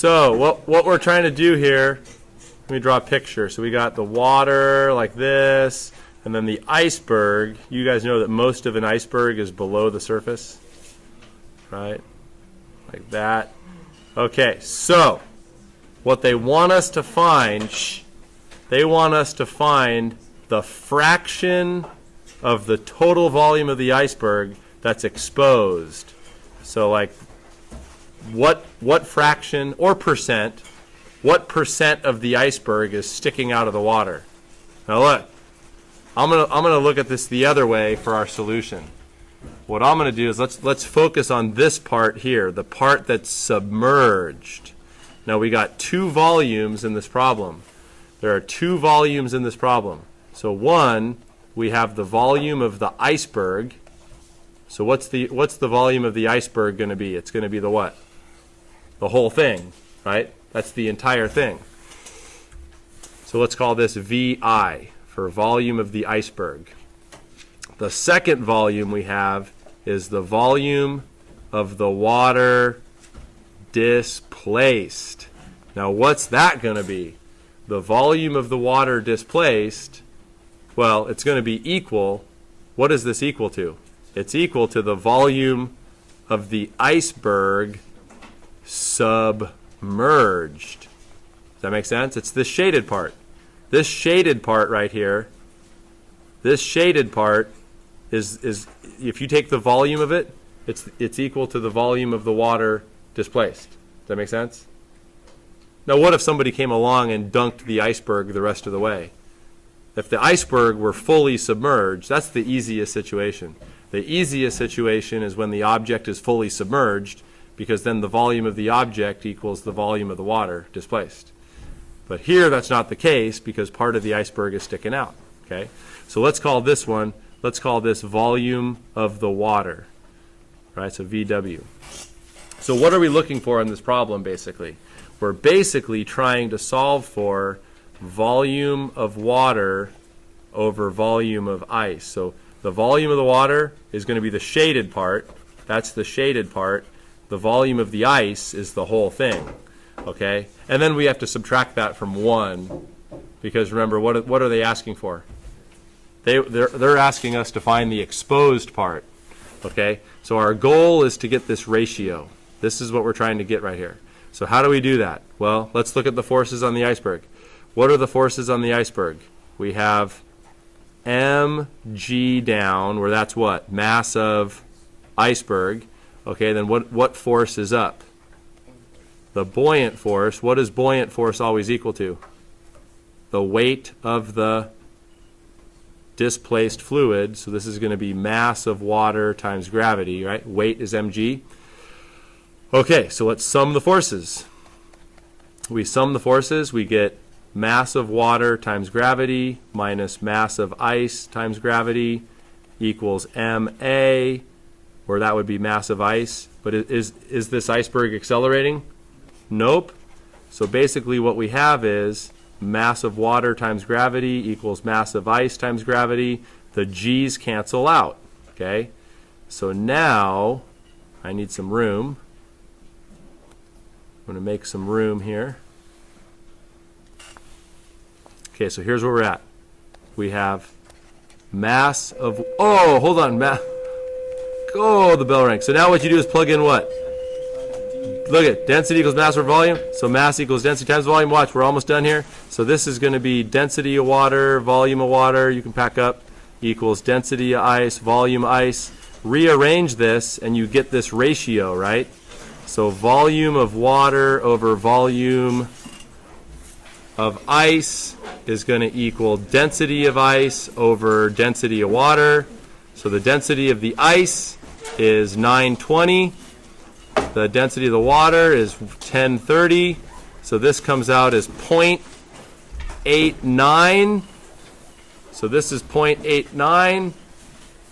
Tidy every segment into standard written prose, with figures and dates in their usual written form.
So what we're trying to do here, let me draw a picture. So we got the water like this, and then the iceberg. You guys know that most of an iceberg is below the surface, right? Like that. Okay, so what they want us to find, they want us to find the fraction of the total volume of the iceberg that's exposed. So like what fraction or percent, what percent of the iceberg is sticking out of the water? Now look, I'm gonna look at this the other way for our solution. What I'm gonna do is let's focus on this part here, the part that's submerged. Now we got two volumes in this problem. There are two volumes in this problem. So one, we have the volume of the iceberg. So what's the volume of the iceberg going to be? It's going to be the what? The whole thing, right? That's the entire thing. So let's call this VI for volume of the iceberg. The second volume we have is the volume of the water displaced. Now what's that going to be? The volume of the water displaced, well, it's going to be equal. What is this equal to? It's equal to the volume of the iceberg submerged. Does that make sense? It's this shaded part. This shaded part right here, this shaded part is if you take the volume of it, it's equal to the volume of the water displaced. Does that make sense? Now what if somebody came along and dunked the iceberg the rest of the way? If the iceberg were fully submerged, that's the easiest situation. The easiest situation is when the object is fully submerged, because then the volume of the object equals the volume of the water displaced. But here that's not the case because part of the iceberg is sticking out. Okay? So let's call this one, let's call this volume of the water. Right? So VW. So what are we looking for in this problem basically? We're basically trying to solve for volume of water over volume of ice. So the volume of the water is going to be the shaded part. That's the shaded part. The volume of the ice is the whole thing. Okay? And then we have to subtract that from 1 because remember, what are they asking for? They're asking us to find the exposed part. Okay? So our goal is to get this ratio. This is what we're trying to get right here. So how do we do that? Well, let's look at the forces on the iceberg. What are the forces on the iceberg? We have mg down, where that's what? Mass of iceberg. Okay, then what force is up? The buoyant force. What is buoyant force always equal to? The weight of the displaced fluid. So this is going to be mass of water times gravity, right? Weight is mg. Okay, so let's sum the forces. We sum the forces, we get mass of water times gravity minus mass of ice times gravity equals ma, or that would be mass of ice. But is this iceberg accelerating? Nope. So basically what we have is mass of water times gravity equals mass of ice times gravity. The g's cancel out. Okay? So now I need some room. I'm going to make some room here. Okay, so here's where we're at. We have mass of, oh, hold on, oh, the bell rang. So now what you do is plug in what? Look at density equals mass over volume. So mass equals density times volume. Watch, we're almost done here. So this is going to be density of water, volume of water, you can pack up, equals density of ice, volume ice. Rearrange this and you get this ratio, right? So volume of water over volume of ice is going to equal density of ice over density of water. So the density of the ice is 920. The density of the water is 1030. So this comes out as 0.89. So this is 0.89.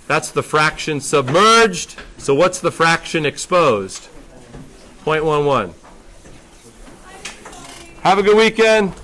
That's the fraction submerged. So what's the fraction exposed? 0.11. Have a good weekend.